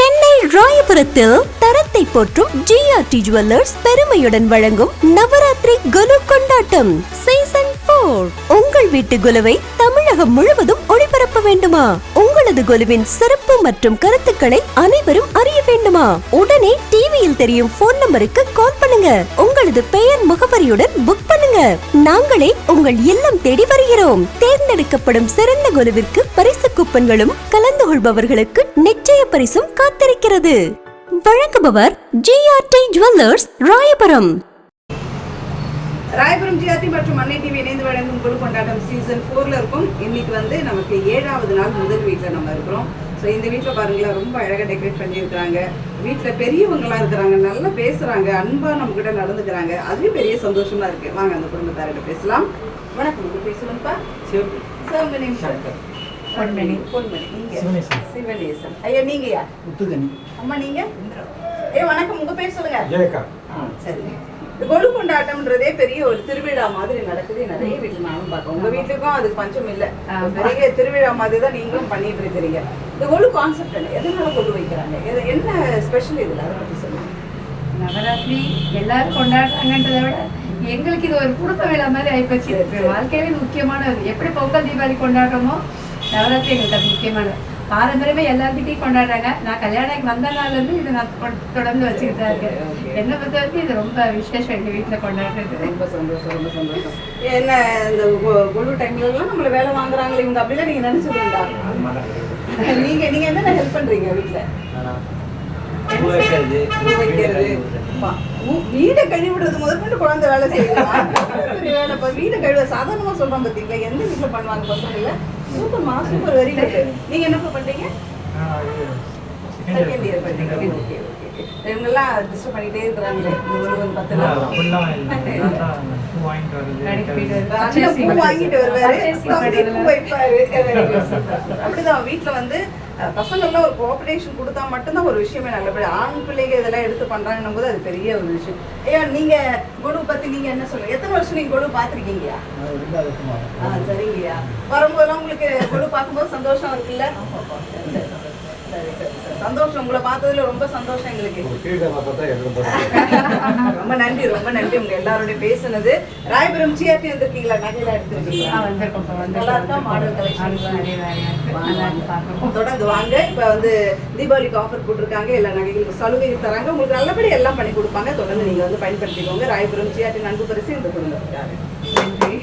சென்னை ராயபுரத்தில் தரத்தை போற்றும் ஜிஆர்டி ஜுவல்லர்ஸ் பெருமையுடன் வழங்கும் நவராத்திரி குலு கொண்டாட்டம் சீசன் 4. உங்கள் வீட்டு குலுவை தமிழகம் முழுவதும் ஒளிபரப்ப வேண்டுமா? உங்களது குலுவின் சிறப்பு மற்றும் கருத்துக்களை அனைவரும் அறிய வேண்டுமா? உடனே டிவியில் தெரியும் போன் நம்பருக்கு கால் பண்ணுங்க. உங்களது பெயர் முகவரியுடன் புக் பண்ணுங்க. நாங்களே உங்கள் இல்லம் தேடி வருகிறோம். தேர்ந்தெடுக்கப்படும் சிறந்த குலுவிற்கு பரிசு கூப்பன்களும் கலந்து கொள்பவர்களுக்கு நிச்சய பரிசும் காத்திருக்கிறது. வழங்குபவர் GRT jewellers Royapuram. Royapuram GRT மற்றும் அன்னை டிவி இணைந்து வழங்கும் குழு கொண்டாட்டம் சீசன் 4ல இருக்கும். இன்னைக்கு வந்து நமக்கு 7வது நாள் முதல் வீட்டில் நம்ம இருக்கிறோம். ஸோ இந்த வீட்டில் பாருங்களேன், ரொம்ப அழகாக டெக்கரேட் பண்ணியிருக்கிறாங்க. வீட்டில் பெரியவங்களாம் இருக்கிறாங்க, நல்லா பேசுகிறாங்க, அன்பாக நம்மக்கிட்ட நடந்துக்கிறாங்க. அதுவே பெரிய சந்தோஷமாக இருக்குது. வாங்க அந்த குடும்பத்தார்கிட்ட பேசலாம். வணக்கம், உங்கள் பேசணும்ப்பா. சார் உங்கள் நேம்? பொன்மணி. நீங்கள்? சிவனேசன். ஐயா நீங்கயா? முத்துகனி. அம்மா நீங்கள்? வணக்கம், உங்கள் பேர் சொல்லுங்கள். சரி. கொலு கொண்டாட்டம்ன்றதே பெரிய ஒரு திருவிழா மாதிரி நடக்குது. நிறைய வீட்டில் நானும் பார்க்கேன். உங்க வீட்டுக்கும் அதுக்கு பஞ்சம் இல்லை. பெரிய திருவிழா மாதிரி தான் நீங்களும் பண்ணிட்டு இருக்கிறீங்க. இந்த கொலு கான்செப்ட் என்ன? எதனால கொலு வைக்கிறாங்க? என்ன ஸ்பெஷல் இதில்? அதை பற்றி சொல்லுங்க. நவராத்திரி எல்லாரும் கொண்டாடுறாங்கன்றதை விட எங்களுக்கு இது ஒரு குடும்ப விழா மாதிரி ஆயிப்போச்சு. வாழ்க்கையிலே முக்கியமானது. எப்படி பொங்கல் தீபாவளி கொண்டாடுறோமோ நவராத்திரி எங்களுக்கு அது முக்கியமானது. பாரம்பரியமே எல்லாருக்கிட்டையும் கொண்டாடுறாங்க. நான் கல்யாணம் வந்த நாள்லேருந்து இதை நான் தொடர்ந்து வச்சுக்கிட்டு தான் இருக்கேன். என்னை பொறுத்த வரைக்கும் இது ரொம்ப விசேஷம். எங்கள் வீட்டில் கொண்டாடுறது ரொம்ப சந்தோஷம், ரொம்ப சந்தோஷம். என்ன இந்த கொலு டைம்லலாம் நம்மளை வேலை வாங்குறாங்களே இவங்க, அப்படிலாம் நீங்கள் நினச்சிருந்தா? நீங்கள் என்னென்ன ஹெல்ப் பண்ணுறீங்க வீட்டில்? வீடை கழுவி விடுறது முதற்கொண்டு குழந்தை வேலை செய்யலாம். வேலை வீடை கழுவ சாதாரணமாக சொல்கிறோம் பார்த்தீங்களா? எந்த வீட்டில் பண்ணுவாங்க பசங்கள? சூப்பர்மா, சூப்பர், வெரி குட். நீங்கள் என்ன பண்ணுறீங்க? செகண்ட் இயர் பண்ணுறீங்க. Okay okay. இவங்கெல்லாம் டிஸ்டர்ப் பண்ணிகிட்டே இருக்கிறாங்களே. ஒரு 10 நாள் வாங்கிட்டு வருவாரு, வைப்பாரு. அப்படிதான் வீட்டில் வந்து பசங்கள்லாம் ஒரு கோஆபரேஷன் கொடுத்தா மட்டும்தான் ஒரு விஷயமே நல்லபடியா. ஆண் பிள்ளைங்க இதெல்லாம் எடுத்து பண்றாங்கன்னும் போது அது பெரிய ஒரு விஷயம். ஐயா நீங்க கொலு பத்தி நீங்க என்ன சொல்லுங்க? எத்தனை வருஷம் நீங்க கொலு பாத்திருக்கீங்கயா? சரிங்கய்யா. வரும்போதெல்லாம் உங்களுக்கு கொலு பார்க்கும்போது சந்தோஷம் இருக்குல்ல? சரி சரி சரி, சந்தோஷம். உங்களை பார்த்ததுல ரொம்ப சந்தோஷம் எங்களுக்கு. ரொம்ப நன்றி, ரொம்ப நன்றி உங்க எல்லாரோட பேசுனது. ராயபுரம் ஜிஆர்டி வந்திருக்கீங்களா? நகையெல்லாம் எடுத்துருக்கீங்களா? நல்லா இருக்கா? மாடல் கலெக்ஷன் தொடர்ந்து வாங்க. இப்போ வந்து தீபாவளிக்கு ஆஃபர் போட்டிருக்காங்க. எல்லா நகைகளுக்கு சலுகை தராங்க. உங்களுக்கு நல்லபடி எல்லாம் பண்ணி கொடுப்பாங்க. தொடர்ந்து நீங்க வந்து பயன்படுத்திக்கோங்க. ராயபுரம் ஜிஆர்டி நன்கு பரிசு இந்த குடும்பத்துக்காக. நன்றி.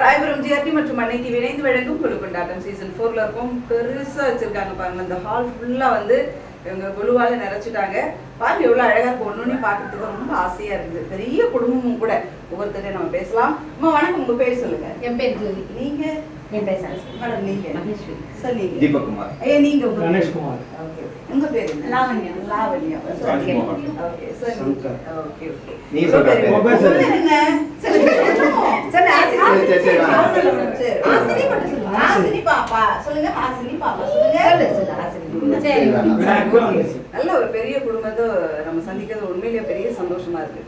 ராயபுரம் ஜிஆர்டி மற்றும் அன்னை டிவி இணைந்து வழங்கும் குழு கொண்டாட்டம் சீசன் 4ல இருக்கும். பெருசா வச்சிருக்காங்க பாருங்க. இந்த ஹால் ஃபுல்லா வந்து இவங்க குழுவால நிறைச்சிட்டாங்க. பாருங்க எவ்வளவு அழகா இருக்கும். ஒன்னொன்னு பாக்கிறதுக்கு ரொம்ப ஆசையா இருக்குது. பெரிய குடும்பமும் கூட. ஒவ்வொருத்தரையும் நம்ம பேசலாம். அம்மா வணக்கம், உங்க பேர் சொல்லுங்க. என் பேர் ஜோதி. நீங்க? என் பேர் சரஸ்வதி. மேடம் நீங்க? மகேஸ்வரி. சார் நீங்க? தீபக்குமார். ஐயா நீங்க? உங்க கணேஷ்குமார். ஓகே. உங்க பேர் என்ன? Lavanya. Lavanya. Okay sir. Okay okay. நீ சொல்ற பேர் என்ன? சரி ஆசினி மட்டும் சொல்லுங்க. ஆசினி பாப்பா சொல்லுங்க. ஆசினி பாப்பா சொல்லுங்க. நல்ல ஒரு பெரிய குடும்பத்தை நம்ம சந்திக்கிறது உண்மையிலேயே பெரிய சந்தோஷமா இருக்கு.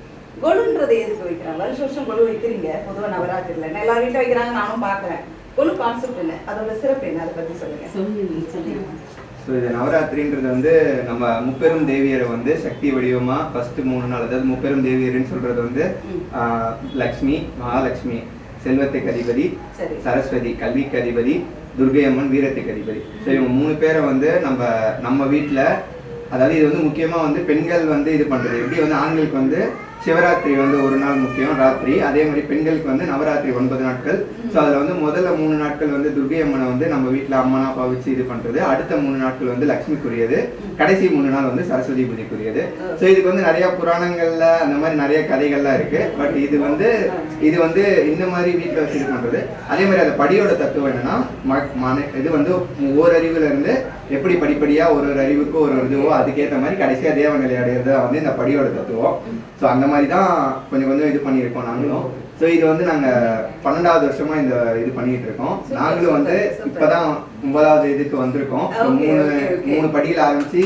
கொலுன்றதை எதுக்கு வைக்கிறாங்க? வருஷம் கொலு வைக்கிறீங்க. பொதுவாக நவராத்திரில என்ன எல்லாரும் வீட்டில் வைக்கிறாங்க, நானும் பார்க்குறேன். கொலு கான்செப்ட் என்ன? அதோட சிறப்பு என்ன? அதை பற்றி சொல்லுங்க. ஸோ இது நவராத்திரின்றது வந்து நம்ம முப்பெரும் தேவியரை வந்து சக்தி வடிவமாக ஃபஸ்ட்டு 3 நாள், அதாவது முப்பெரும் தேவியர்னு சொல்கிறது வந்து லக்ஷ்மி, மகாலட்சுமி செல்வத்துக்கு அதிபதி, சரஸ்வதி கல்விக்கு அதிபதி, துர்கை அம்மன் வீரத்துக்கு அதிபதி. ஸோ இவங்க 3 பேரை வந்து நம்ம வீட்டில், அதாவது இது வந்து முக்கியமாக வந்து பெண்கள் வந்து இது பண்ணுறது. எப்படி வந்து ஆண்களுக்கு வந்து சிவராத்திரி வந்து ஒரு நாள் முக்கியம் ராத்திரி, அதே மாதிரி பெண்களுக்கு வந்து நவராத்திரி 9 நாட்கள். ஸோ அதில் வந்து முதல்ல 3 நாட்கள் வந்து துர்கை அம்மனை வந்து நம்ம வீட்டில் அம்மனா பாவிச்சு இது பண்ணுறது. அடுத்த 3 நாட்கள் வந்து லக்ஷ்மிக்குரியது, கடைசி 3 நாள் வந்து சரஸ்வதி பூஜைக்குரியது. ஸோ இதுக்கு வந்து நிறைய புராணங்கள்ல அந்த மாதிரி நிறைய கதைகள்லாம் இருக்கு. பட் இது வந்து இந்த மாதிரி வீட்டில் வச்சு இது பண்ணுறது. அதே மாதிரி அந்த படியோட தத்துவம் என்னன்னா, இது வந்து ஓரறிவுல இருந்து எப்படி படிப்படியா ஒரு அறிவுக்கு ஒரு இதுவோ அதுக்கேற்ற மாதிரி கடைசியா தேவ நிலை அடையிறது வந்து இந்த படியோட தத்துவம். ஸோ அந்த மாதிரி தான் கொஞ்சம் கொஞ்சம் இது பண்ணியிருக்கோம் நாங்களும். ஸோ இது வந்து நாங்கள் 12வது வருஷமா இந்த இது பண்ணிட்டு இருக்கோம். நாங்களும் வந்து இப்போதான் 9வது இதுக்கு வந்திருக்கோம். மூணு படியில் ஆரம்பிச்சு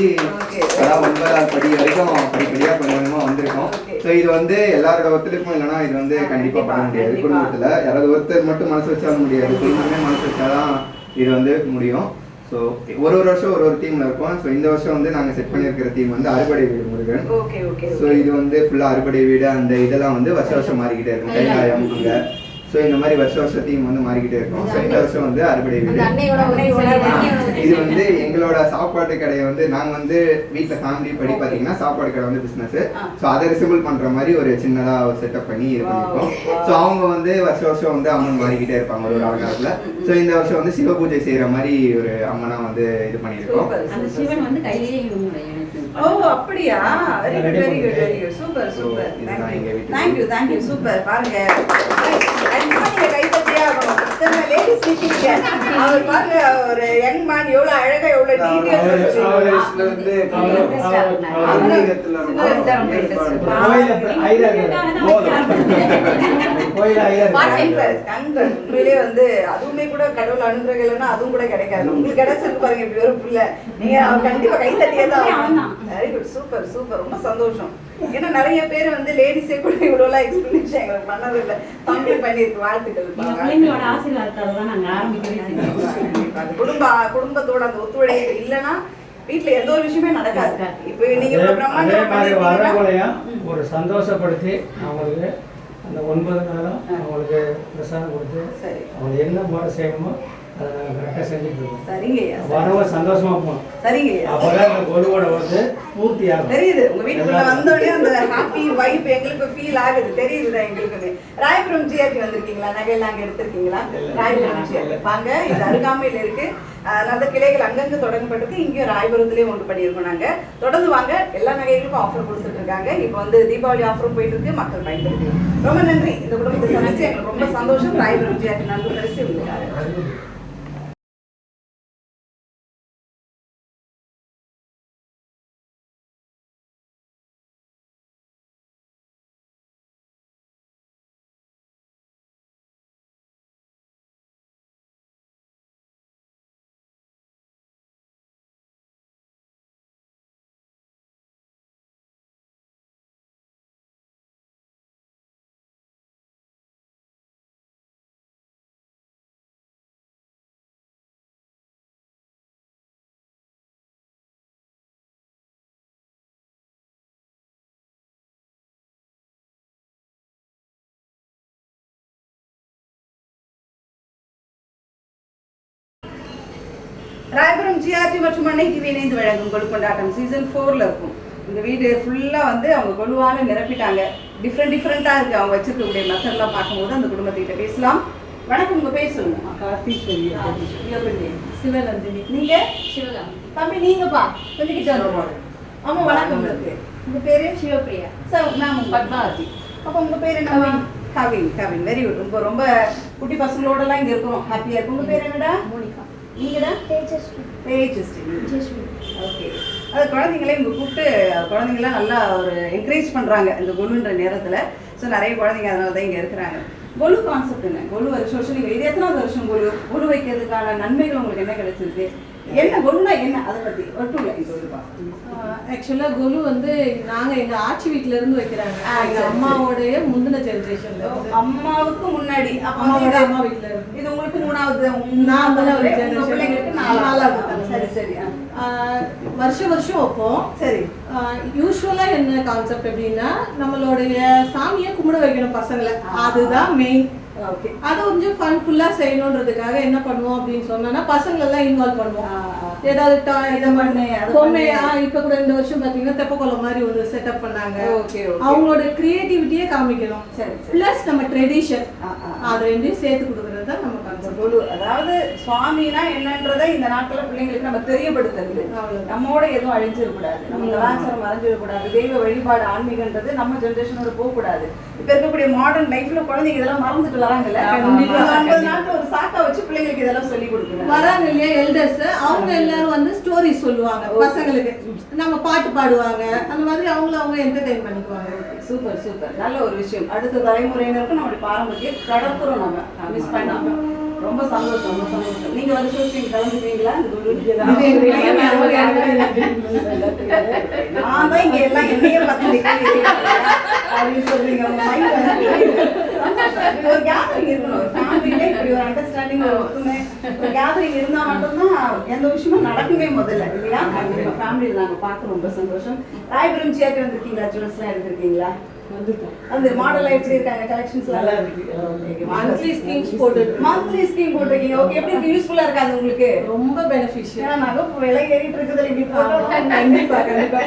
அதான் 9வது படி வரைக்கும் படிப்படியாக கொஞ்சம் கொஞ்சமாக வந்திருக்கோம். ஸோ இது வந்து எல்லாரோட ஒத்துழைப்பும் இல்லைன்னா இது வந்து கண்டிப்பாக பண்ண முடியாது. குடும்பத்தில் யாராவது ஒருத்தர் மட்டும் மனசு வச்சாலும் முடியாது, குடும்பமே மனசு வச்சாதான் இது வந்து முடியும். ஸோ ஒரு வருஷம் ஒரு டீம்ல இருக்கோம். ஸோ இந்த வருஷம் வந்து நாங்கள் செட் பண்ணியிருக்கிற டீம் வந்து அறுபடை வீடு முருகன். ஸோ இது வந்து ஃபுல்லாக அறுபடை வீடு அந்த இதெல்லாம் வந்து வருஷம் மாறிக்கிட்டே இருக்கும். கைலாயம் அங்கே ஸோ இந்த மாதிரி வருஷம் தீம் வந்து மாறிக்கிட்டே இருக்கும். ஸோ இந்த வருஷம் வந்து அறுபடை வீடு. இது வந்து எங்களோட சாப்பாட்டு கடையை வந்து நாங்கள் வந்து வீட்டில் ஃபேமிலி படி பார்த்தீங்கன்னா சாப்பாடு கடை வந்து பிஸ்னஸ். ஸோ அதை ரிசம்பிள் பண்ணுற மாதிரி ஒரு சின்னதாக செட்டப் பண்ணி இது பண்ணியிருக்கோம். ஸோ அவங்க வந்து வருஷம் வந்து அம்மன் மாறிக்கிட்டே இருப்பாங்க ஒரு அலங்காரத்தில். ஸோ இந்த வருஷம் வந்து சிவ பூஜை செய்கிற மாதிரி ஒரு அம்மனா வந்து இது பண்ணியிருக்கோம். சிவன் வந்து கையிலேயே ஓ அப்படியா? Very good very good very good. Super super. Thank you super. பாருங்க நீங்க கை தட்டியா ஆகணும். இத்தனை லேடிஸ் நிக்கிறீங்க. அவர் பாருங்க ஒரு யங் மேன் எவ்வளவு அழகா எவ்வளவு டீடைல்ஸ் உண்மையிலே வந்து அதுவுமே கூட கடவுள் அனுகிரகம் இல்லைன்னா அதுவும் கூட கிடைக்காது. உங்களுக்கு கிடைச்சிருக்கு பாருங்க இப்படி ஒரு பிள்ளை. நீங்க கண்டிப்பா கை தட்டியே தான். Very good super super. ரொம்ப சந்தோஷம். ஏன்னா நிறைய பேர் வந்து லேடிஸே கூட இவ்வளவு எக்ஸ்பிளனேஷன் எங்களுக்கு பண்ணது இல்லை. தம்பி பண்ணிருக்கு. வாழ்த்துக்கள். குடும்பத்தோட அந்த ஒத்துழைப்பு இல்லைன்னா வீட்டுல எந்த ஒரு விஷயமே நடக்காது. இப்ப நீங்க ஒரு சந்தோஷப்படுத்தி அவங்களுக்கு அந்த 9 நாளும் அவங்களுக்கு பிரசாதம் கொடுத்து அவங்க என்ன முறை செய்யணுமோ அதை நாங்கள் கரெக்டாக செஞ்சுட்டு இருக்கோம். சரிங்கய்யா. வரவங்க சந்தோஷமா போகணும். சரிங்கய்யா. அப்போதான் அந்த கொலுவோட வந்து பூர்த்தி ஆகும். தெரியுது உங்க வீட்டுக்குள்ள வந்தோடனே அந்த ஹாப்பி வைப் எங்களுக்கு ஃபீல் ஆகுது. தெரியுது எங்களுக்குமே. ராயபுரம் ஜிஆர்டி வந்திருக்கீங்களா? நகையெல்லாம் அங்கே எடுத்திருக்கீங்களா? ராயபுரம் ஜிஆர்டி வாங்க. இது அருகாமையில் இருக்கு. நல்ல கிளைகள் அங்கங்கே தொடங்கப்பட்டிருக்கு. இங்கேயும் ராயபுரத்துலேயும் ஒன்று பண்ணியிருக்கோம். நாங்கள் தொடர்ந்து வாங்க. எல்லா நகைகளுக்கும் ஆஃபர் கொடுத்துட்டு இருக்காங்க. இப்போ வந்து தீபாவளி ஆஃபரும் போயிட்டு இருக்கு. மக்கள் பயன்படுத்தி ரொம்ப நன்றி. இந்த குடும்பத்தை சந்திச்சு எங்களுக்கு ரொம்ப சந்தோஷம். ராயபுரம் ஜிஆர்டி நன்றி பரிசு உங்களுக்கு. ராயபுரம் ஜிஆர்டி மற்றும் அன்னை டிவி இணைந்து வழங்கும் கொலு கொண்டாட்டம் சீசன் 4ல இருக்கும். இந்த வீடு ஃபுல்லா வந்து அவங்க கொலுவால நிரப்பிட்டாங்க. டிஃப்ரெண்டா இருக்கு. அவங்க வச்சிருக்கக்கூடிய மெத்தட்லாம் பார்க்கும்போது அந்த குடும்பத்திட்ட பேசலாம். வணக்கம். உங்க பேர் சொல்லுங்க. கார்த்திஸ்வரி. சிவநந்தினி. நீங்க? சிவகாமி. தம்பி நீங்கப்பா கொஞ்சம் கிட்ட வந்துருவாங்க. ஆமா வணக்கம். உங்களுக்கு உங்க பேரு? சிவபிரியா. சார் நான் பத்மாவதி. அப்போ உங்க பேர் என்ன? கவின். கவின். Very good. ரொம்ப ரொம்ப குட்டி பசங்களோடலாம் இங்க இருக்கிறோம். ஹாப்பியா இருக்கும். உங்க பேர் என்னடா? மோனிகா. நீங்கடா? தேஜஸ்ரீ. ஓகே. அது குழந்தைங்களே இங்கே கூப்பிட்டு குழந்தைங்களாம் நல்லா ஒரு என்கரேஜ் பண்ணுறாங்க இந்த கொலுன்ற நேரத்தில். ஸோ நிறைய குழந்தைங்க அதனால தான் இங்கே இருக்கிறாங்க. கொலு கான்செப்ட் என்ன? கொலு வருஷம் நீங்கள் இது எத்தனாவது வருஷம் கொலு வைக்கிறதுக்கான நன்மைகள் உங்களுக்கு என்ன கிடைச்சிருக்கு? என்ன கொலுனா என்ன? அதை பற்றி ஒட்டும் இல்லை சொல்லுப்பா. ஆக்சுவலாக கொலு வந்து நாங்கள் எங்கள் ஆட்சி வீட்டில இருந்து வைக்கிறாங்க. எங்கள் அம்மாவோடைய முந்தின ஜென்ரேஷன்ல. அம்மாவுக்கு முன்னாடி அம்மாவோட அம்மா வீட்டில இருந்து. இது உங்களுக்கு 3வது. பிள்ளைங்களுக்கு 4வது. சரி சரி. வருஷம் வைப்போம். சரி. யூஸ்வலா என்ன கான்செப்ட் அப்படின்னா நம்மளுடைய சாமியை கும்பிட வைக்கணும் பசங்களை. அதுதான் மெயின். அது கொஞ்சம் ஃபன்ஃபுல்லா செய்யணுன்றதுக்காக என்ன பண்ணுவோம் அப்படின்னு சொன்னா பசங்களெல்லாம் இன்வால்வ் பண்ணுவோம். ஏதாவது பொம்மையா இப்ப கூட இந்த வருஷம் பாத்தீங்கன்னா தெப்பக்குளம் மாதிரி ஒரு செட்டப் பண்ணாங்க. அவங்களோட கிரியேட்டிவிட்டியே காமிக்கணும். பிளஸ் நம்ம ட்ரெடிஷன் அது ரெண்டையும் சேர்த்து கொடுக்குறது அப்படின்றது தான் நம்ம கான்செப்ட். கொலு அதாவது சுவாமினா என்னன்றதை இந்த நாட்களில் பிள்ளைங்களுக்கு நம்ம தெரியப்படுத்துறது. நம்மோட எதுவும் அழிஞ்சிடக்கூடாது, நம்ம கலாச்சாரம் மறைஞ்சிடக்கூடாது, தெய்வ வழிபாடு ஆன்மீகன்றது நம்ம ஜென்ரேஷனோட போகக்கூடாது. இப்ப இருக்கக்கூடிய மாடர்ன் லைஃப்ல குழந்தைங்க இதெல்லாம் மறந்துட்டு வராங்கல்ல. 50 நாட்கள் ஒரு சாக்கா வச்சு பிள்ளைங்களுக்கு இதெல்லாம் சொல்லி கொடுக்குறாங்க. வராங்க இல்லையா எல்டர்ஸ், அவங்க எல்லாரும் வந்து ஸ்டோரி சொல்லுவாங்க பசங்களுக்கு, நம்ம பாட்டு பாடுவாங்க, அந்த மாதிரி அவங்க என்டர்டெயின் பண்ணிக்குவாங்க. சூப்பர் சூப்பர், நல்ல ஒரு விஷயம். அடுத்த தலைமுறையினருக்கு நம்மளுடைய பாரம்பரியம் கடற்கரை நம்ம மிஸ் பண்ணாம. ரொம்ப சந்தோஷம், ரொம்ப சந்தோஷம். நீங்க வருஷம் நீங்க கலந்துக்கிறீங்களா? நான் தான் இங்க எல்லாம் என்னையே பார்த்து அப்படின்னு சொல்றீங்க. ஒரு கேதரிங் இருக்கணும், ஒரு ஃபேமிலியில இப்படி ஒரு அண்டர்ஸ்டாண்டிங், ஒரு ஒத்துமை, ஒரு கேதரிங் இருந்தா மட்டும்தான் எந்த விஷயமும் நடக்குமே முதல்ல இல்லையா? ஃபேமிலியில் நாங்க பார்க்க ரொம்ப சந்தோஷம். ராயபுரம் சேர்த்து வந்திருக்கீங்களா? ஜுவல்ஸ்லாம் எடுத்திருக்கீங்களா? அந்த மாடல் எப்படி இருக்காங்க? கலெக்ஷன்ஸ் நல்லா இருக்கு. Monthly schemes போட்டுருக்கீங்க. ஓகே, எப்படி இருக்கு? யூஸ்ஃபுல்லா இருக்காது உங்களுக்கு? ரொம்ப பெனிஃபிஷியல். ஏன்னா நகை விலை ஏறிட்டு இருக்குது, இப்படி போட்டோம். கண்டிப்பா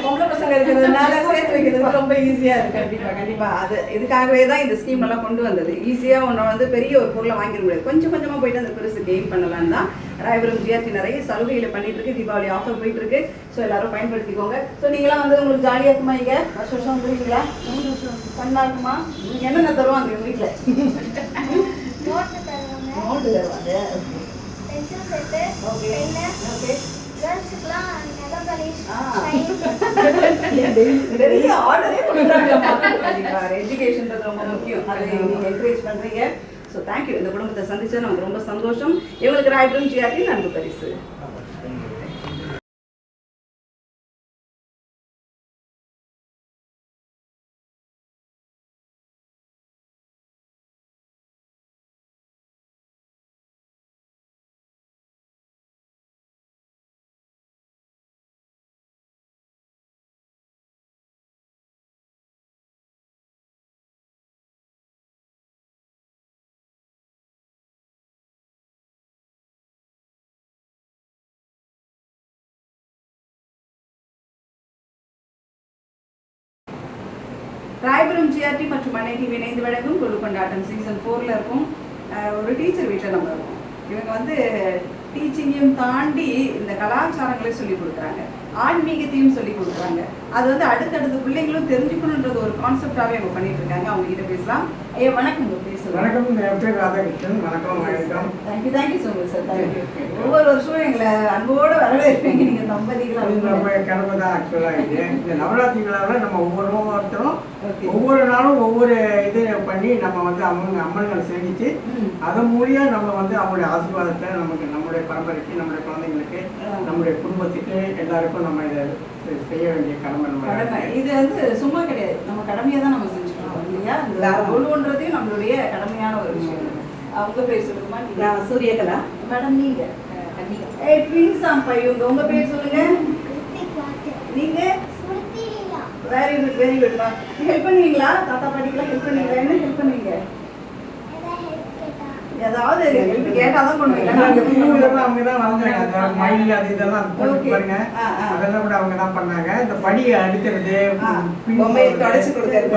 பொம்பளை பசங்க இருக்கிறதுனால சேர்த்து வைக்கிறது ரொம்ப ஈஸியா இருக்கு. கண்டிப்பா கண்டிப்பா, அது இதுக்காகவே தான் இந்த ஸ்கீம் எல்லாம் கொண்டு வந்தது. ஈஸியா ஒன்று வந்து பெரிய ஒரு பொருளை வாங்கிட முடியாது, கொஞ்சம் கொஞ்சமா போயிட்டு அந்த பெருசு கெயின் பண்ணலான்னு தான் ராயபுரம் ஜிஆர்டி நிறைய சலுகைகளை பண்ணிட்டு இருக்கு. தீபாவளி ஆஃபர் போயிட்டு இருக்கு. ஸோ எல்லாரும் பயன்படுத்திக்கோங்க. ஸோ நீங்களாம் வந்து உங்களுக்கு ஜாலியாக இருக்குமா? இங்க வருஷம் வந்துருக்கீங்களா? பண்ணா இருக்குமா? என்னென்ன தருவாங்க எங்க வீட்டில்? நோட்டு தருவாங்க. ஓகே ஓகே, நிறைய ஆர்டரே கொடுக்குறாங்க. எஜுகேஷன்றது ரொம்ப முக்கியம், அதை நீங்க என்கரேஜ் பண்றீங்க. So thank you. இந்த குடும்பத்தை சந்திச்சது நமக்கு ரொம்ப சந்தோஷம். இவங்களுக்கு ராயபுரம் ஜிஆர்டி நன்கு பரிசு. ராயபுரம் ஜிஆர்டி மற்றும் மன்னை டிவி இணைந்து வழங்கும் குழு கொண்டாட்டம் சீசன் 4ல இருக்கும். ஒரு டீச்சர் வீட்டில் நம்ம இருக்கோம். இவங்க வந்து டீச்சிங்கையும் தாண்டி இந்த கலாச்சாரங்களை சொல்லி கொடுக்குறாங்க, ஆன்மீகத்தையும் சொல்லி கொடுக்குறாங்க. அது வந்து அடுத்தடுத்த பிள்ளைங்களும் தெரிஞ்சுக்கணுன்றது ஒரு கான்செப்டாகவே அவங்க பண்ணிட்டு இருக்காங்க. அவங்க கிட்ட பேசலாம். ஐயா வணக்கம். உங்க பேசுகிறேன். வணக்கம், என் பேர் ராதாகிருஷ்ணன். வணக்கம். Thank you so much sir. Thank you. ஒவ்வொரு வருஷமும் எங்களை அன்போடு வரவேற்பீங்க நீங்கள் தம்பதிகளாக. நம்ம கிழமை தான் ஆக்சுவலாக இது. இந்த நவராத்திரி விழாவில் நம்ம ஒவ்வொருத்தரும் ஒவ்வொரு நாளும் ஒவ்வொரு இது பண்ணி நம்ம வந்து அம்மன்களை சேமித்து அதன் மூலியம் நம்ம வந்து அவங்களுடைய ஆசீர்வாதத்தை நமக்கு, நம்முடைய பரம்பரைக்கு, நம்முடைய குழந்தைங்களுக்கு, நம்முடைய குடும்பத்துக்கு எல்லாருக்கும் நம்ம இதை செய்ய வேண்டிய கடமை நம்ம. இது வந்து சும்மா கிடையாது, நம்ம கடமையை தான் நம்ம செஞ்சுக்கணும் இல்லையா? இந்த குழுன்றதையும் நம்மளுடைய கடமையான ஒரு விஷயம். அவங்க பேர் சொல்லுங்கம்மா. நான் சூரியகலா. மேடம் நீங்க? ட்வின்ஸ் ஆம்பா இவங்க. உங்க பேர் சொல்லுங்க. நீங்க? Very good very good. Help பண்ணுவீங்களா? தாத்தா பாட்டிக்கெல்லாம் ஹெல்ப் பண்ணுவீங்களா? என்ன ஹெல்ப் பண்ணுவீங்க? ஏதாவது ஹெல்ப் கேட்டாதான் பண்ணுவீங்க. அவங்க தான் வளர்ந்தாங்க. மயில் அது இதெல்லாம் போட்டு பாருங்க, அதெல்லாம் கூட அவங்க தான் பண்ணாங்க. இந்த படியை அடிக்கிறது, பொம்மையை தொடச்சு கொடுக்கறது,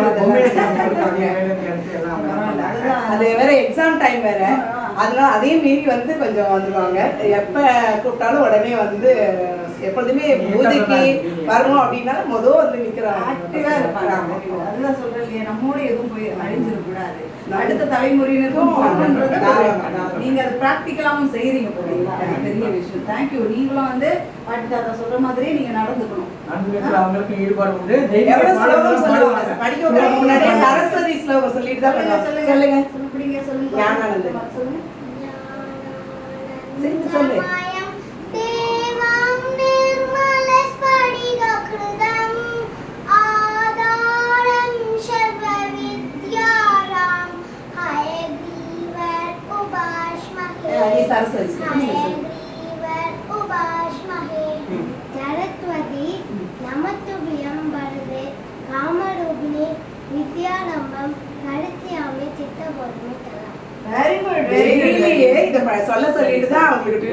அது வேற எக்ஸாம் டைம் வேற, அதனால அதையும் மீறி வந்து கொஞ்சம் வந்துருவாங்க. எப்ப கூப்பிட்டாலும் உடனே வந்து எப்பொழுதுமே பூஜைக்கு வரணும் அப்படின்னா வந்து நிக்கிறாங்க. ஆக்டிவா இருப்பாங்க. அதுதான் சொல்றேன் இல்லையா, நம்மோட எதுவும் போய் அழிஞ்சிடக்கூடாது. அடுத்த தலைமுறையினருக்கும் நீங்க அதை பிராக்டிகலாவும் செய்யறீங்க போறீங்களா? பெரிய விஷயம். தேங்க்யூ. நீங்களும் வந்து பாட்டி தாத்தா சொல்ற மாதிரியே நீங்க நடந்துக்கணும். அவங்களுக்கு ஈடுபாடு உண்டு. படிக்க முன்னாடியே சரஸ்வதி ஸ்லோகம் சொல்லிட்டு தான் சொல்லுங்க. சொல்லுங்க சொல்லுங்க. ஞானானந்தம் சொல்லுங்க. சொல்லு. சரஸ்வதி ஜரத்வதி நமத்துபியம் வருதே காமரூபிணி வித்யாரம்பம் நடத்தியாமே சித்தபோதமே தரலாம். Very good very good. இத சொல்ல சொல்லிட்டு தான் அவங்களுக்கு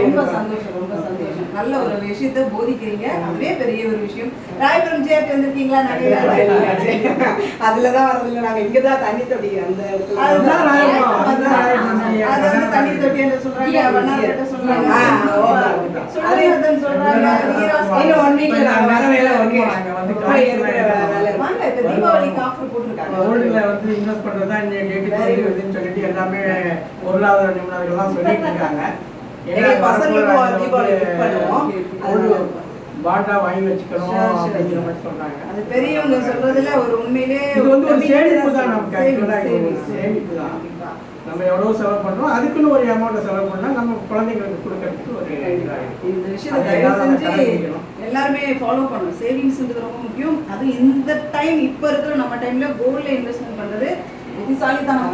ரொம்ப சந்தோஷம் ரொம்ப சந்தோஷம். நல்ல ஒரு விஷயத்தை போதிக்கிறீங்க. அதுவே பெரிய ஒரு விஷயம். ராயபுரம் ஜிஆர்டி வந்திருக்கீங்களா? அதுலதான் வரதில்லை, நாங்க இங்கதான் தண்ணி தொட்டி அந்த அது வந்து தண்ணி தொட்டி என்று சொல்றாங்க, வண்ணார்பேட்டை சொல்றாங்க, சுடலைவந்தன் சொல்றாங்க. இன்னும் 1 வீக்ல நாங்க வர வேலை இருக்கு. வாங்க, இப்ப தீபாவளிக்கு ஆஃபர் போட்டிருக்காங்க. கோல்டுல வந்து இன்வெஸ்ட் பண்றதா இந்த டேட் வருதுன்னு சொல்லிட்டு எல்லாமே பொருளாதார நிபுணர்கள்லாம் சொல்லிட்டு இருக்காங்க. பசங்களுக்கும் தீபாவளி புக் பண்ணுவோம். பாட்டா வாங்கி வச்சுக்கணும் அப்படிங்கிற மாதிரி சொல்றாங்க. அது பெரியவங்க சொல்றதுல ஒரு உண்மையிலே இது வந்து ஒரு சேமிப்பு தான், நமக்கு சேமிப்பு தான். நம்ம எவ்வளவு செலவு பண்றோம் அதுக்குன்னு ஒரு அமௌண்ட் செலவு பண்ணா நம்ம குழந்தைங்களுக்கு கொடுக்கறதுக்கு ஒரு இந்த விஷயத்தை தயவு செஞ்சு எல்லாருமே ஃபாலோ பண்ணணும். சேவிங்ஸ்ன்றது ரொம்ப முக்கியம். அது இந்த டைம் இப்ப இருக்கிற நம்ம டைம்ல கோல்ட்ல இன்வெஸ்ட்மெண்ட் பண்றது புத்திசாலித்தனம்.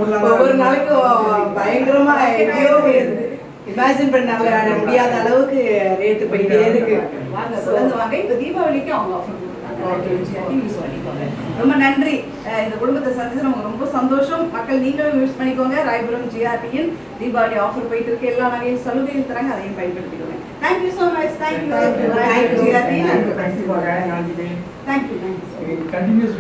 ஒவ்வொரு நாளைக்கும் பயங்கரமா இமேஜின் பண்ண முடியாத அளவுக்கு ரேட்டு போயிட்டே இருக்கு. வாங்க தொடர்ந்து வாங்க. இப்ப தீபாவளிக்கு அவங்க ஆஃபர் கொடுக்குறாங்க. ரொம்ப நன்றி. இந்த குடும்பத்தை சந்திச்சு நமக்கு ரொம்ப சந்தோஷம். மக்கள் நீங்களும் யூஸ் பண்ணிக்கோங்க. ராயபுரம் ஜிஆர்டியின் தீபாவளி ஆஃபர் போயிட்டு இருக்கு. எல்லா வகையும் சலுகையும் தராங்க, அதையும் பயன்படுத்திக்கோங்க. Thank you so much. Thank you GRT. Thank you.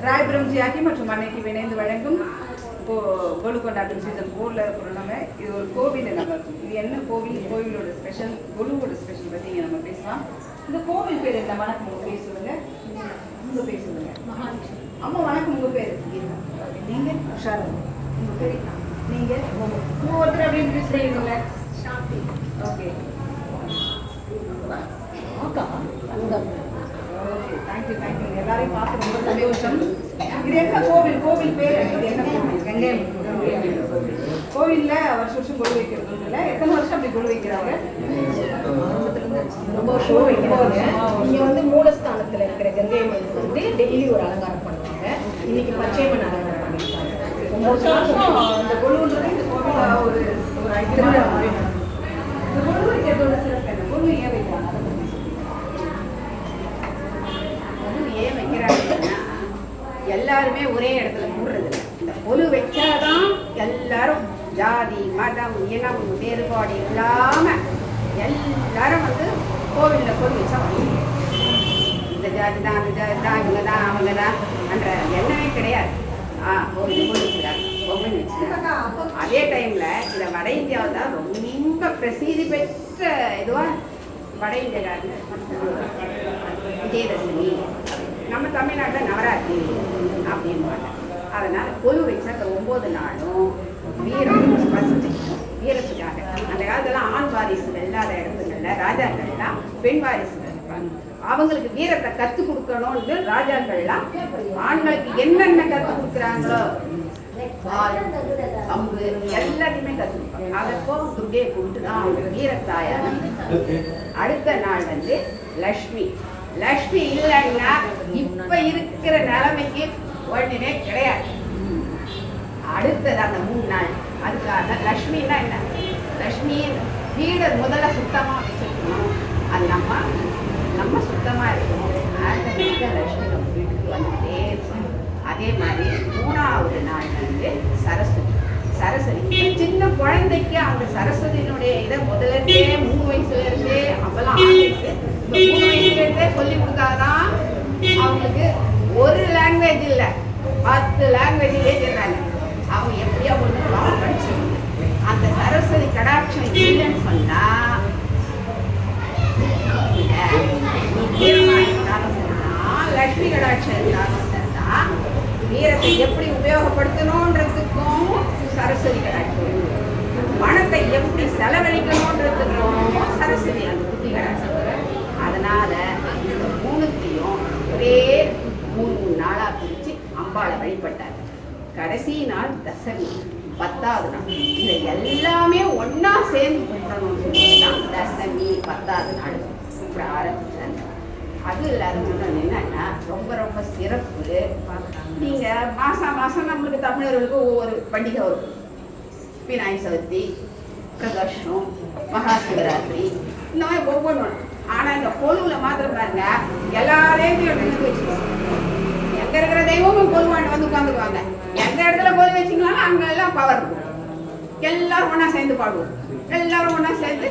Royapuram GRT மற்றும் அன்னை டிவி இணைந்து வழங்கும் கொலு கொண்டாட்டம் சீசன் 4ல இருக்கிறோம். நம்ம இது ஒரு கோவில் நம்ம இது என்ன கோவில், கோவிலோட ஸ்பெஷல், கொலுவோட ஸ்பெஷல் பற்றி இங்கே நம்ம பேசலாம். இந்த கோவில் பேர் என்ன? வணக்கம், உங்கள் பேர் சொல்லுங்க. உங்கள் பேர் சொல்லுங்க. அம்மா வணக்கம், உங்கள் பேர்? நீங்கள் உஷாரா? உங்கள் பேர்? நீங்கள் ஒவ்வொருத்தர் அப்படின்னு பேசுறீங்களே. Okay okay, thank you thank you. எல்லாரையும் பார்த்து ரொம்ப சந்தோஷம். இது என்ன கோவில்? கோவில் பேர் இது என்ன கோவில்? கங்கை கோவில்ல வருஷம் வருஷம் கொலு வைக்கிறது இல்லை. எத்தனை வருஷம் அப்படி கொலு வைக்கிறாங்க? ரொம்ப வருஷம் வைக்கிறாங்க. இங்க வந்து மூலஸ்தானத்துல இருக்கிற கங்கை வந்து டெய்லி ஒரு அலங்காரம் பண்ணுவாங்க. இன்னைக்கு பச்சைமன் அலங்காரம் பண்ணிருக்காங்க. ரொம்ப வருஷம் அந்த கொலுன்றது இந்த கோவில ஒரு திருவிழா மாதிரி. இந்த கொலு வைக்கிறதோட சிறப்பு என்ன? கொலு ஏன் வைக்கிறாங்க? ஏன் வைக்கிறாங்கன்னா எல்லாருமே ஒரே இடத்துல கூடுறது. இந்த கொலு வச்சாதான் எல்லாரும் ஜாதி மதம் இனம் வேறுபாடு இல்லாம எல்லாரும் வந்து கோவிலில் கொலு வச்சா வந்து இந்த ஜாதி தான் அந்த ஜாதி தான் இவங்க தான் அவங்க தான் என்ற எண்ணமே கிடையாது. கோவில் கொலு வச்சுக்கிறாங்க, பொம்மை வச்சுக்கிறாங்க. அதே டைம்ல இந்த வட இந்தியாவில் தான் ரொம்ப பிரசித்தி பெற்ற இதுவாக வட இந்தியாவில் விஜயதசமி, நம்ம தமிழ்நாட்டில் நவராத்திரி அப்படின்பாங்க. அதனால் கொலு வச்சா 9 நாளும் வீரம் ஃபஸ்ட்டு வீரத்துக்காக. அந்த காலத்துலாம் ஆண் வாரிசுகள் இல்லாத இடத்துங்களில் ராஜாக்கள்லாம் பெண் வாரிசுகள் இருப்பாங்க. அவங்களுக்கு வீரத்தை கற்றுக் கொடுக்கணும்னு ராஜாக்கள்லாம் ஆண்களுக்கு என்னென்ன கற்றுக் கொடுக்குறாங்களோ அம்பு எல்லாத்தையுமே கற்றுப்பாங்க. அதப்போ துர்கையை கூப்பிட்டு தான் அவங்க வீரத்தாயான. அடுத்த நாள் வந்து லக்ஷ்மி. லக்ஷ்மி இல்லைன்னா இப்ப இருக்கிற நிலைமைக்கு ஒன்றுமே கிடையாது. அடுத்தது அந்த 3 நாள் அதுக்காக லக்ஷ்மின்னா என்ன? லக்ஷ்மி வீடு முதல்ல சுத்தமா வச்சுக்கணும். அது நம்ம சுத்தமா இருக்கணும். ஆட்டோமேட்டிக்காக லக்ஷ்மி நம்ம வீட்டுக்கு வந்துட்டே இருக்கணும். அதே மாதிரி 3ஆவது நாள் வந்து சரஸ்வதி. சரஸ்வதி சின்ன குழந்தைக்கு அந்த சரஸ்வதியினுடைய இதை முதல்ல 3 வயசுல இருந்தே அப்பெல்லாம் 6 வயசு 3 வயசுல இருந்தே சொல்லி கொடுத்தாதான் அவங்களுக்கு ஒரு லாங்குவேஜ் இல்லை 10 லாங்குவேஜ் பேசுறாங்க. அவங்க எப்படியா ஒன்று படிச்சு அந்த சரஸ்வதி கடாட்சம் இல்லைன்னு சொன்னா இருந்தாலும் சரிதான், லட்சுமி கடாட்சம் இருந்தாலும் சரிதான், வீரத்தை எப்படி உபயோகப்படுத்தணுன்றதுக்கும் சரஸ்வதி கடாட்சம், பணத்தை எப்படி செலவழிக்கணுன்றதுக்கும் சரஸ்வதி அந்த புத்தி கடாட்சம். அதனால இந்த 3த்தையும் ஒரே 3 நாளா பிரிச்சு அம்பாளை வழிபட்டார். கடைசி நாள் தசமி 10வது நாள். இதை எல்லாமே ஒண்ணா சேர்ந்து பண்ணணும்னு சொல்லிதான் தசமி 10வது நாள் கும்பிட ஆரம்பிச்சாங்க. அது இல்லாத என்னன்னா ரொம்ப ரொம்ப சிறப்பு. நீங்க மாசம் மாசம் நம்மளுக்கு தமிழர்களுக்கு ஒவ்வொரு பண்டிகை வரும். விநாயகர் சதுர்த்தி, பிரதோஷம், மகா சிவராத்திரி, இந்த மாதிரி ஒவ்வொன்றும். ஆனா இந்த கொலுவுல மாத்திரம் பாருங்க எல்லாரையும் எடுத்து வச்சுக்கோங்க. எங்க இருக்கிற தெய்வமும் கொலுவாண்டு வந்து உட்காந்துக்குவாங்க. எந்த இடத்துல கொலு வச்சிங்களாலும் அங்க எல்லாம் பவர் இருக்கும். எல்லாரும் ஒண்ணா சேர்ந்து பாடுவோம். எல்லாரும் ஒண்ணா சேர்ந்து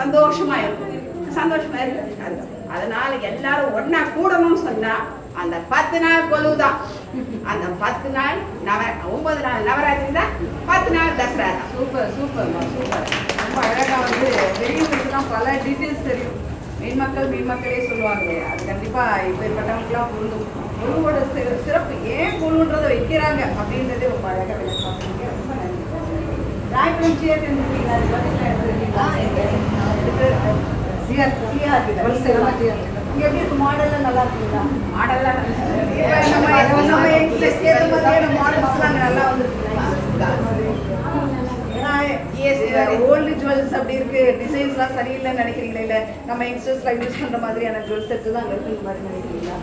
சந்தோஷமா இருக்கும். சந்தோஷமா இருக்கு. அதனால எல்லாரும் ஒண்ணா கூடணும்னு சொன்னா அந்த 10 நாள் கொலுதான். அந்த 10 நாள் 9 நாள் நவராத்திரி தான், 10 நாள் தசரா தான். Super super super. ரொம்ப அழகா வந்து பெரியவங்களுக்கு தான் பல டீட்டெயில்ஸ் தெரியும். மீன்மக்களே சொல்லுவாங்க. அது கண்டிப்பா இப்படிப்பட்டவங்களுக்குலாம் பொருந்தும். குழுவோட சிறப்பு ஏன் குழுன்றதை வைக்கிறாங்க அப்படின்றதே ரொம்ப அழகா விளக்கம். ரொம்ப நன்றி. ராயபுரம் ஜிஆர்டி எப்படி இருக்கு? மாடல்லாம் நல்லா இருக்குங்களா? மாடல்லாம் நல்லா வந்துருக்கு. ஓல்டு ஜுவல்ஸ் அப்படி இருக்கு, டிசைன்ஸ்லாம் சரியில்லைன்னு நினைக்கிறீங்களா? இல்லை நம்ம யங்ஸ்டர்ஸ்லாம் யூஸ் பண்ற மாதிரியான ஜுவல்ஸ் செட்டு தான் அங்கே இருக்கிற மாதிரி நினைக்கிறீங்களா?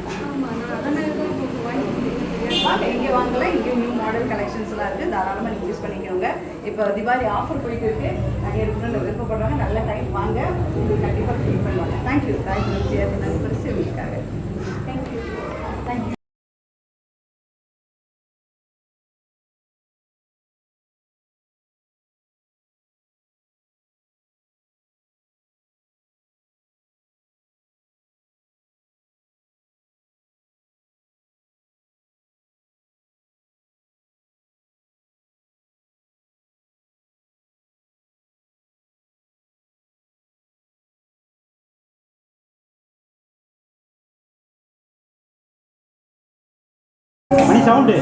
எங்கே வாங்கலாம், இங்கே நியூ மாடல் கலெக்ஷன்ஸ்லாம் இருக்குது. தாராளமாக நீங்கள் யூஸ் பண்ணிக்கோங்க. இப்போ தீபாவளி ஆஃபர் போயிட்டு இருக்கு. நிறைய எடுக்கணும்னு விருப்பப்படுறாங்க. நல்ல டைம் வாங்க, உங்களுக்கு கண்டிப்பாக க்ளீன் பண்ணுவாங்க. தேங்க்யூ. தேங்க்யூ பரிசு உங்களுக்காக. தேங்க்யூ. தேங்க்யூ. மணி சவுண்டு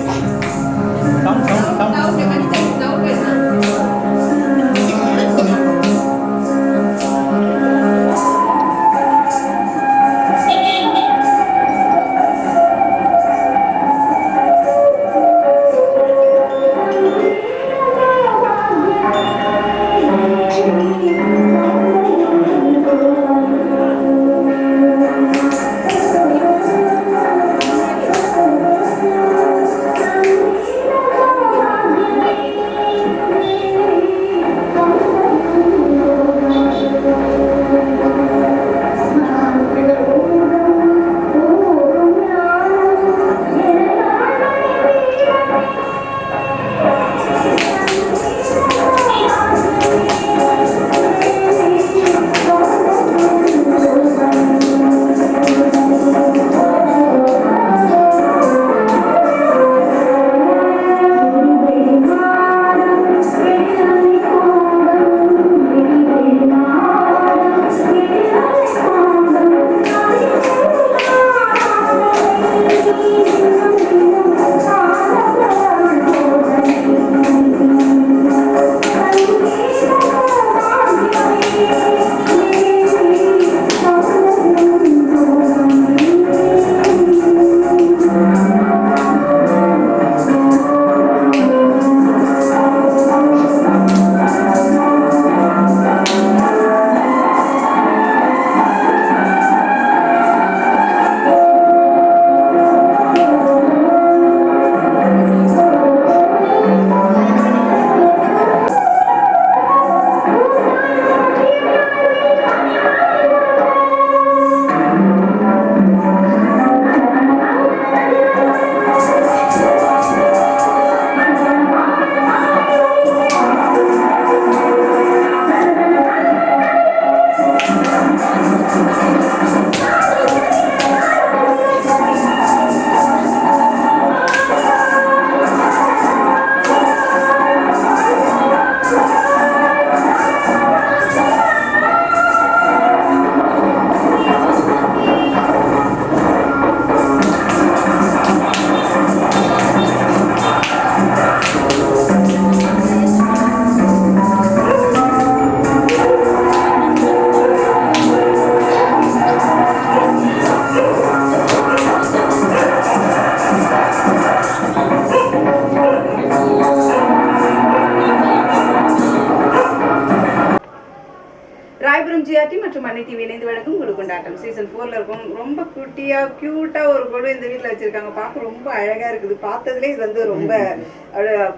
ராயபுரம் ஜிஆர்டி மற்றும் அன்னை டிவி இணைந்து வழங்கும் குழு கொண்டாட்டம் சீசன் 4ல இருக்கும். ரொம்ப குட்டியா கியூட்டா ஒரு குழு இந்த வீட்டுல வச்சிருக்காங்க. பார்க்க ரொம்ப அழகா இருக்குது. பார்த்ததுலேயே இது வந்து ரொம்ப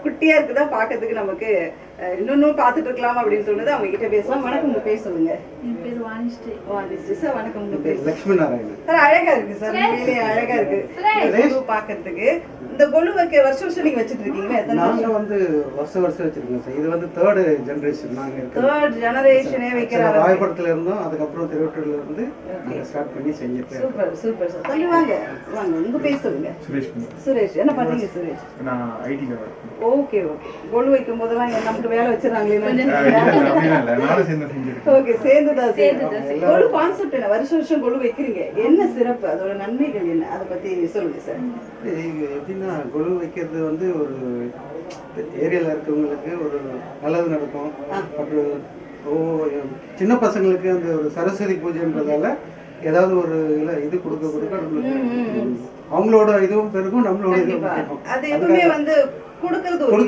குட்டியா இருக்குதா பார்க்கறதுக்கு நமக்கு இன்னொன்னும் பார்த்துட்டு இருக்கலாம் அப்படின்னு தோணுது. அவங்க கிட்ட பேசலாம். வணக்கம், உங்க பேர் சொல்லுங்க. என் பேர் வாணிஸ்ரீ. வாணிஸ்ரீ சார், வணக்கம். உங்க பேர் லட்சுமி நாராயணன் சார். அழகா இருக்கு சார், உண்மையிலேயே அழகா இருக்கு குழு பார்க்கறதுக்கு. இந்த குழு வைக்க வருஷம் வருஷம் நீங்க வச்சுட்டு இருக்கீங்களா? எத்தனை நாங்க வந்து வருஷம் வச்சிருக்கோம் சார். இது வந்து தேர்ட் ஜெனரேஷன். நாங்க தேர்ட் ஜெனரேஷனே வைக்கிறாங்க. ராயபுரத்துல இருந்தோம், அதுக்கப்புறம் திருவட்டூர்ல இருந்து ஸ்டார்ட் பண்ணி செஞ்சுட்டு. Super super sir. சொல்லி வாங்க வாங்க, உங்க பேர் சொல்லுங்க. சுரேஷ். சுரேஷ், என்ன பண்றீங்க சுரேஷ்? நான் ஐடில வரேன். Okay okay. கொலு வைக்கும் போதெல்லாம் நமக்கு வேலை வச்சிடறாங்களே. நானும் சேர்ந்து செஞ்சிருக்கேன். ஓகே, சேர்ந்துதான் செய்யணும். கொலு கான்செப்ட் என்ன? வருஷம் வருஷம் கொலு வைக்கிறீங்க, என்ன சிறப்பு, அதோட நன்மைகள் என்ன, அதை பத்தி சொல்லுங்க சார். எப்படின்னா கொலு வைக்கிறது வந்து ஒரு ஏரியால இருக்கவங்களுக்கு ஒரு நல்லது நடக்கும். அப்புறம் சின்ன பசங்களுக்கு அந்த ஒரு சரஸ்வதி பூஜைன்றதால ஏதாவது ஒரு இது கொடுக்க அவங்களோட இதுவும் பெருகும், நம்மளோட இதுவும் பெருகும். அது எப்பவுமே வந்து கொடுக்கிறது ஒரு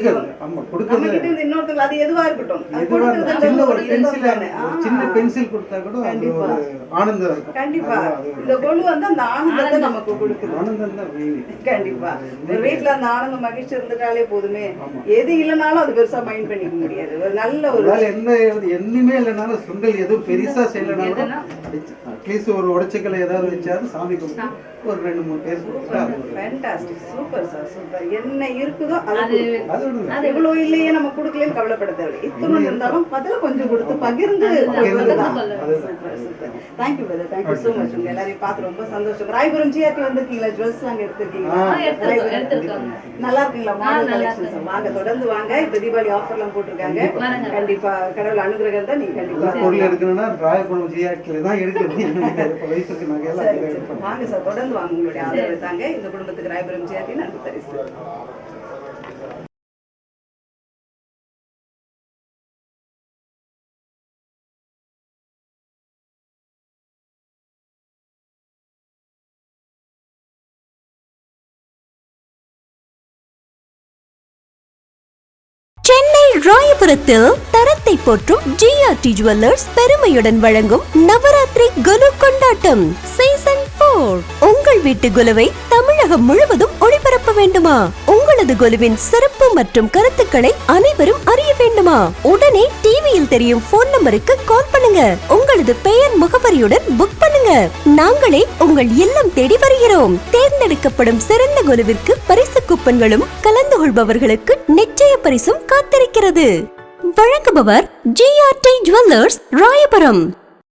இன்னொருத்தர், அது எதுவா இருக்கட்டும், சின்ன பென்சில் கொடுத்தா கூட அது ஒரு ஆனந்தம் இருக்கும். கண்டிப்பா இந்த கொலு வந்து அந்த ஆனந்தத்தை நமக்கு கொடுக்குது. ஆனந்தம் தான் கண்டிப்பா ஒரு வீட்டுல அந்த ஆனந்தம் மகிழ்ச்சி இருந்துட்டாலே போதுமே. எது இல்லைனாலும் அது பெருசா மைண்ட் பண்ணிக்க முடியாது. ஒரு நல்ல ஒரு என்னமே இல்லைனாலும் சுண்டல் எதுவும் பெருசா செய்யலனாலும் அட்லீஸ்ட் ஒரு உடைச்சக்கலை ஏதாவது வச்சாலும் சாமி கும்பிட்டு ஒரு 2-3 பேர் ஃபேண்டாஸ்டிக். Super sir, super. என்ன இருக்குதோ அது எவ்வளவு இல்லையே நம்ம கொடுக்கலன்னு கவலைப்பட தேவை. இத்தனை இருந்தாலும் பதில கொஞ்சம் கொடுத்து பகிர்ந்து. Thank you brother, thank you so much. உங்க எல்லாரையும் பார்த்து ரொம்ப சந்தோஷம். ராயபுரம் ஜிஆர்டி வந்திருக்கீங்களா? ஜுவல்ஸ் வாங்க எடுத்திருக்கீங்களா? நல்லா இருக்குங்களா மாடல் கலெக்ஷன்ஸ்? வாங்க, தொடர்ந்து வாங்க. இப்ப தீபாவளி ஆஃபர் எல்லாம் போட்டிருக்காங்க. கண்டிப்பா கடவுள் அனுகிரகம் தான். நீங்க கண்டிப்பா பொருள் எடுக்கணும்னா ராயபுரம் ஜிஆர்டில தான் எடுக்கிறது. வாங்க சார், தொடர்ந்து வாங்க. உங்களுடைய ஆதரவு தாங்க இந்த குடும்பத்துக்கு ராயபுரம் ஜிஆர்டி நன்றி பரிசு. சென்னை ராயபுரத்தில் தரத்தை போற்றும் ஜிஆர்டி ஜுவல்லர்ஸ் பெருமையுடன் வழங்கும் நவராத்திரி குலு கொண்டாட்டம் சீசன் 4. உங்கள் வீட்டு குலுவை தமிழகம் முழுவதும் ஒளிபரப்ப வேண்டுமா? உங்களது குலுவின் சிறப்பு மற்றும் கருத்துக்களை அனைவரும் அறிய வேண்டுமா? உடனே டிவியில் தெரியும் போன் நம்பருக்கு கால் பண்ணுங்க. உங்களது பெயர் முகவரியுடன் புக் பண்ணுங்க. நாங்களே உங்கள் இல்லம் தேடி வருகிறோம். தேர்ந்தெடுக்கப்படும் சிறந்த குலுவிற்கு பரிசு கூப்பன்களும் கலந்து கொள்பவர்களுக்கு நிச்சய பரிசும் காத்திருக்கிறது. வழங்குபவர் ஜிஆர்டி ஜுவல்லர்ஸ் ராயபுரம்.